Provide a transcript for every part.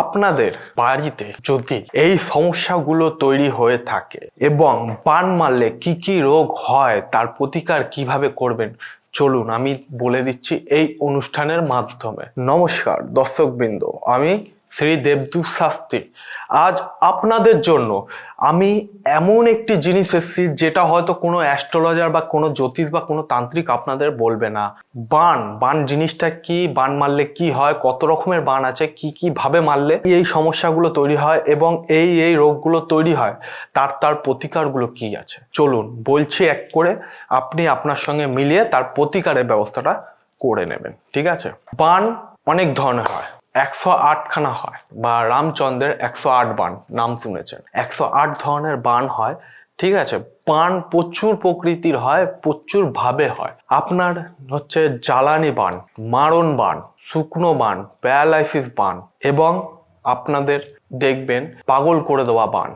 আপনাদের বাড়িতে যদি এই সমস্যাগুলো তৈরি হয়ে থাকে এবং বান মারলে কি কি রোগ হয় তার প্রতিকার কিভাবে করবেন চলুন আমি বলে দিচ্ছি এই অনুষ্ঠানের মাধ্যমে। নমস্কার দর্শকবৃন্দ, আমি শ্রী দেবদূত শাস্ত্রী। আজ আপনাদের জন্য আমি এমন একটি জিনিস এসেছি যেটা হয়তো কোনো অ্যাস্ট্রোলজার বা কোনো জ্যোতিষ বা কোনো তান্ত্রিক আপনাদের বলবে না। বান জিনিসটা কি, বান মারলে কি হয়, কত রকমের বান আছে, কি কি ভাবে মারলে এই সমস্যাগুলো তৈরি হয় এবং এই রোগগুলো তৈরি হয়, তার প্রতিকারগুলো কি আছে চলুন বলছি এক করে, আপনি আপনার সঙ্গে মিলিয়ে তার প্রতিকারের ব্যবস্থাটা করে নেবেন। ঠিক আছে? বান অনেক ধরনের হয়, 108খানা হয়, বা রামচন্দ্রের 108 বান নাম শুনেছেন। 108 ধরনের বান হয়। ঠিক আছে? বান প্রচুর প্রকৃতির হয়, প্রচুর ভাবে হয়। আপনার হচ্ছে জ্বালানি বান, মারণ বান, শুকনো বান, প্যারালাইসিস বান এবং আপনাদের দেখবেন পাগল করে দেওয়া বান।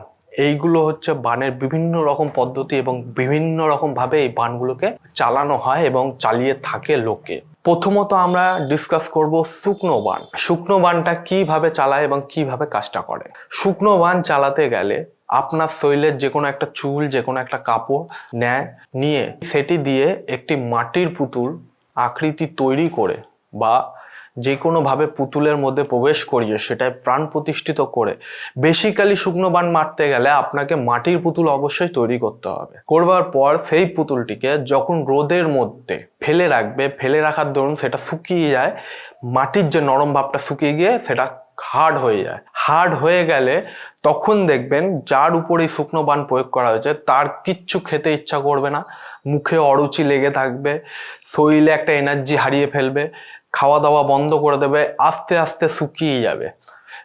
এইগুলো হচ্ছে বানের বিভিন্ন রকম পদ্ধতি এবং বিভিন্ন রকম ভাবে এই বানগুলোকে চালানো হয় এবং চালিয়ে থাকে লোকে। প্রথমত আমরা ডিসকাস করব শুকনো বান। শুকনো বানটা কিভাবে চালায় এবং কিভাবে কাজটা করে। শুকনো বান চালাতে গেলে আপনার শরীরের যে কোনো একটা চুল, যে কোনো একটা কাপড় নিয়ে সেটি দিয়ে একটি মাটির পুতুল আকৃতি তৈরি করে বা যে কোনোভাবে পুতুলের মধ্যে প্রবেশ করিয়ে সেটায় প্রাণ প্রতিষ্ঠিত করে, বেসিক্যালি শুকনো বান মারতে গেলে আপনাকে মাটির পুতুল অবশ্যই তৈরি করতে হবে। করবার পর সেই পুতুলটিকে যখন রোদের মধ্যে ফেলে রাখবে, ফেলে রাখার দরুন সেটা শুকিয়ে যায়, মাটির যে নরম ভাবটা শুকিয়ে গিয়ে সেটা হার্ড হয়ে যায়। হার্ড হয়ে গেলে তখন দেখবেন যার উপরে শুকনো বান প্রয়োগ করা হয়েছে তার কিচ্ছু খেতে ইচ্ছা করবে না, মুখে অরুচি লেগে থাকবে, শরীরে একটা এনার্জি হারিয়ে ফেলবে, খাওয়া দাওয়া বন্ধ করে দেবে, আস্তে আস্তে শুকিয়ে যাবে।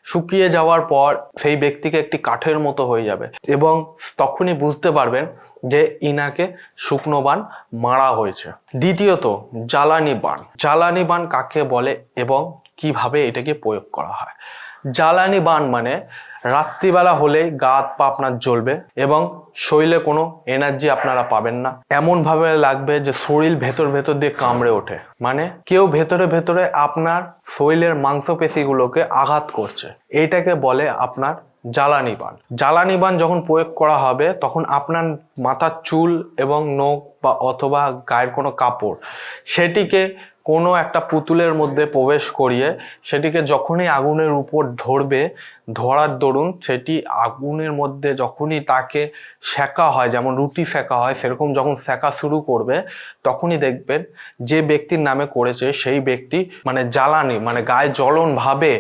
শুকিয়ে যাওয়ার পর সেই ব্যক্তিকে একটি কাঠের মতো হয়ে যাবে এবং তখনই বুঝতে পারবেন যে ইনাকে শুকনো বান মারা হয়েছে। দ্বিতীয়ত জ্বালানি বান। জ্বালানি বান কাকে বলে এবং কিভাবে এটাকে প্রয়োগ করা হয়। জ্বালানি বান মানে রাত্রিবেলা হলেই গা হাত পা আপনার জ্বলবে এবং শরীরে কোনো এনার্জি আপনারা পাবেন না, এমন ভাবে লাগবে যে শরীর ভেতর দিয়ে কামড়ে ওঠে, মানে কেউ ভেতরে আপনার শরীরের মাংসপেশিগুলোকে আঘাত করছে। এইটাকে বলে আপনার জ্বালানি বান। জ্বালানি বান যখন প্রয়োগ করা হবে তখন আপনার মাথার চুল এবং নখ বা অথবা গায়ের কোনো কাপড় সেটিকে কোনো একটা পুতুলের মধ্যে প্রবেশ করিয়ে সেটিকে যখনই আগুনের উপর ধরবে, ধরার দরুন সেটি আগুনের মধ্যে যখনই তাকে সেঁকা হয়, যেমন রুটি সেঁকা হয় সেরকম যখন সেঁকা শুরু করবে তখনই দেখবেন যে ব্যক্তির নামে করেছে সেই ব্যক্তি মানে জ্বালানি মানে গায়ে জ্বলন ভাবে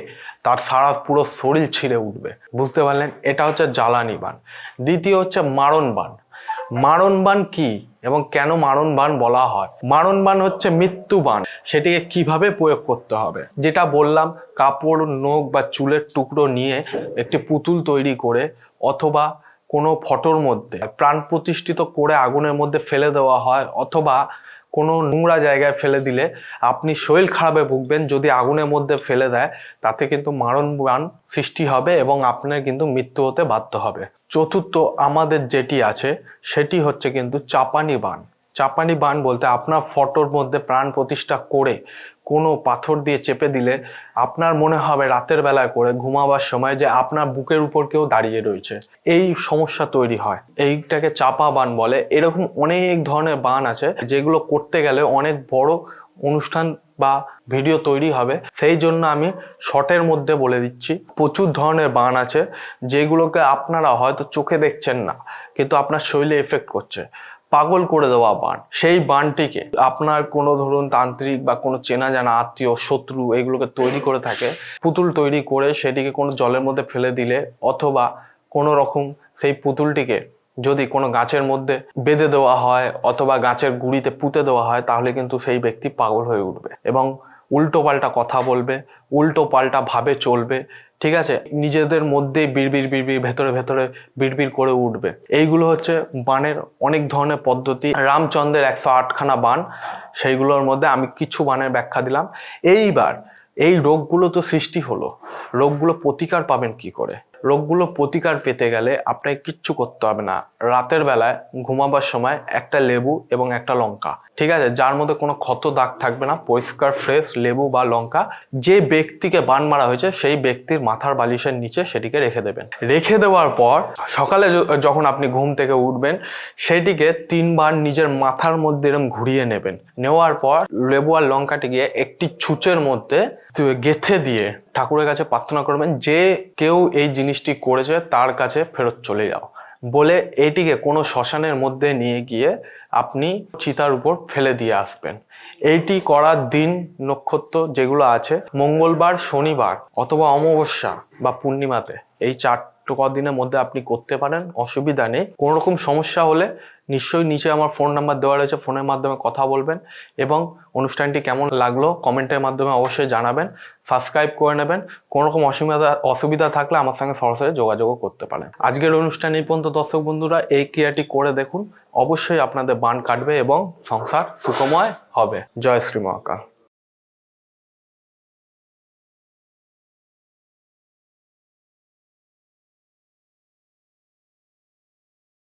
তার সারা পুরো শরীর ছিঁড়ে উঠবে। বুঝতে পারলেন? এটা হচ্ছে জ্বালানি বান। দ্বিতীয় হচ্ছে মারণ বান। মারণ বান কি এবং কেন মারণ বান বলা হয়? মারণ বান হচ্ছে মৃত্যু বান। সেটিকে কিভাবে প্রয়োগ করতে হবে, যেটা বললাম, কাপড়, নখ বা চুলের টুকরো নিয়ে একটি পুতুল তৈরি করে অথবা কোনো ফটোর মধ্যে প্রাণ প্রতিষ্ঠিত করে আগুনের মধ্যে ফেলে দেওয়া হয়, অথবা কোনো নোংরা জায়গায় ফেলে দিলে আপনি শরীর খারাপে ভুগবেন। যদি আগুনের মধ্যে ফেলে দেয় তাতে কিন্তু মারণ বান সৃষ্টি হবে এবং আপনার কিন্তু মৃত্যু হতে বাধ্য হবে। চতুর্থ আমাদের যেটি আছে সেটি হচ্ছে কিন্তু চাপানি বান। চাপানি বান বলতে আপনার ফটোর মধ্যে প্রাণ প্রতিষ্ঠা করে কোনো পাথর দিয়ে চেপে দিলে আপনার মনে হবে রাতের বেলায় করে ঘুমাবার সময় যে আপনার বুকের উপর কেউ দাঁড়িয়ে রয়েছে। এই সমস্যা তৈরি হয়, এইটাকে চাপা বান বলে। এরকম অনেক ধরনের বান আছে যেগুলো করতে গেলে অনেক বড় অনুষ্ঠান বা ভিডিও তৈরি হবে, সেই জন্য আমি শর্টের মধ্যে বলে দিচ্ছি। প্রচুর ধরনের বান আছে যেগুলোকে আপনারা হয়তো চোখে দেখছেন না কিন্তু আপনার শরীরে এফেক্ট করছে। পাগল করে দেওয়া বান, সেই বানটিকে আপনার কোনো ধরুন তান্ত্রিক বা কোনো চেনা জানা আত্মীয়, শত্রু এগুলোকে তৈরি করে থাকে, পুতুল তৈরি করে সেটিকে কোনো জলের মধ্যে ফেলে দিলে অথবা কোনো রকম সেই পুতুলটিকে যদি কোনো গাছের মধ্যে বেঁধে দেওয়া হয় অথবা গাছের গুঁড়িতে পুঁতে দেওয়া হয় তাহলে কিন্তু সেই ব্যক্তি পাগল হয়ে উঠবে এবং উল্টো পাল্টা কথা বলবে, উল্টো পাল্টা ভাবে চলবে। ঠিক আছে? নিজেদের মধ্যেই বিড়বিড় ভেতরে বিড়বিড় করে উঠবে। এইগুলো হচ্ছে বানের অনেক ধরনের পদ্ধতি। রামচন্দ্রের 108খানা বান, সেইগুলোর মধ্যে আমি কিছু বানের ব্যাখ্যা দিলাম। এইবার এই রোগগুলো তো সৃষ্টি হলো, রোগগুলো প্রতিকার পাবেন কি করে? রোগগুলো প্রতিকার পেতে গেলে আপনাকে কিচ্ছু করতে হবে না। রাতের বেলায় ঘুমাবার সময় একটা লেবু এবং একটা লঙ্কা, ঠিক আছে, যার মধ্যে কোনো ক্ষত দাগ থাকবে না, পরিষ্কার ফ্রেশ লেবু বা লঙ্কা যে ব্যক্তিকে বান মারা হয়েছে সেই ব্যক্তির মাথার বালিশের নিচে সেটিকে রেখে দেবেন। রেখে দেওয়ার পর সকালে যখন আপনি ঘুম থেকে উঠবেন সেটিকে 3 বার নিজের মাথার মধ্যে এরকম ঘুরিয়ে নেবেন। নেওয়ার পর লেবু আর লঙ্কাটিকে একটি ছুঁচের মধ্যে গেঁথে দিয়ে ঠাকুরের কাছে প্রার্থনা করবেন যে কেউ এই জিনিসটি করেছে তার কাছে ফেরত চলে যাও বলে এটিকে কোনো শ্মশানের মধ্যে নিয়ে গিয়ে আপনি চিতার উপর ফেলে দিয়ে আসবেন। এইটি করার দিন নক্ষত্র যেগুলো আছে মঙ্গলবার, শনিবার অথবা অমাবস্যা বা পূর্ণিমাতে, এই 4 দিনের মধ্যে আপনি করতে পারেন, অসুবিধা নেই। কোনো রকম সমস্যা হলে নিশ্চয়ই নিচে আমার ফোন নাম্বার দেওয়া রয়েছে, ফোনের মাধ্যমে কথা বলবেন এবং অনুষ্ঠানটি কেমন লাগলো কমেন্টের মাধ্যমে অবশ্যই জানাবেন। সাবস্ক্রাইব করে নেবেন। কোনো রকম অসুবিধা থাকলে আমার সঙ্গে সরাসরি যোগাযোগও করতে পারেন। আজকের অনুষ্ঠান এই পর্যন্ত। দর্শক বন্ধুরা, এই ক্রিয়াটি করে দেখুন, অবশ্যই আপনাদের বান কাটবে এবং সংসার সুখময় হবে। জয় শ্রী মহাকাল।